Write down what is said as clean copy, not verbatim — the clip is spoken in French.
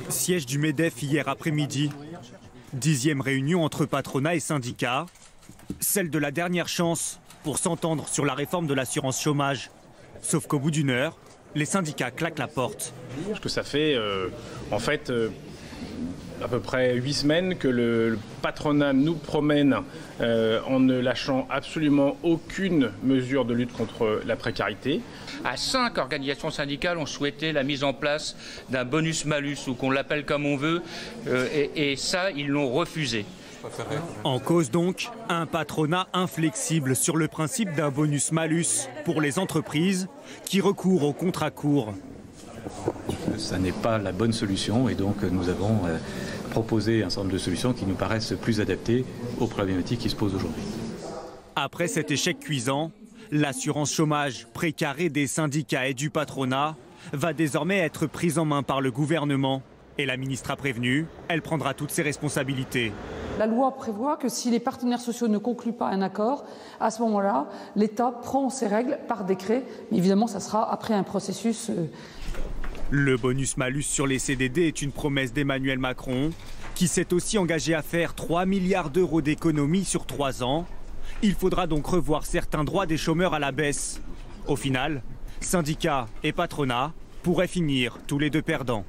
Siège du MEDEF hier après-midi. 10e réunion entre patronat et syndicats. Celle de la dernière chance pour s'entendre sur la réforme de l'assurance chômage. Sauf qu'au bout d'1 heure, les syndicats claquent la porte. Parce que ça fait à peu près 8 semaines que le patronat nous promène en ne lâchant absolument aucune mesure de lutte contre la précarité. À 5 organisations syndicales ont souhaité la mise en place d'un bonus-malus, ou qu'on l'appelle comme on veut, et ça, ils l'ont refusé. En cause donc, un patronat inflexible sur le principe d'un bonus-malus pour les entreprises qui recourent au contrat court. Ça n'est pas la bonne solution et donc nous avons proposé un certain nombre de solutions qui nous paraissent plus adaptées aux problématiques qui se posent aujourd'hui. Après cet échec cuisant, l'assurance chômage précarée des syndicats et du patronat va désormais être prise en main par le gouvernement. Et la ministre a prévenu, elle prendra toutes ses responsabilités. La loi prévoit que si les partenaires sociaux ne concluent pas un accord, à ce moment-là, l'État prend ses règles par décret. Mais évidemment, ça sera après un processus. Le bonus-malus sur les CDD est une promesse d'Emmanuel Macron, qui s'est aussi engagé à faire 3 milliards d'euros d'économies sur 3 ans. Il faudra donc revoir certains droits des chômeurs à la baisse. Au final, syndicats et patronat pourraient finir tous les deux perdants.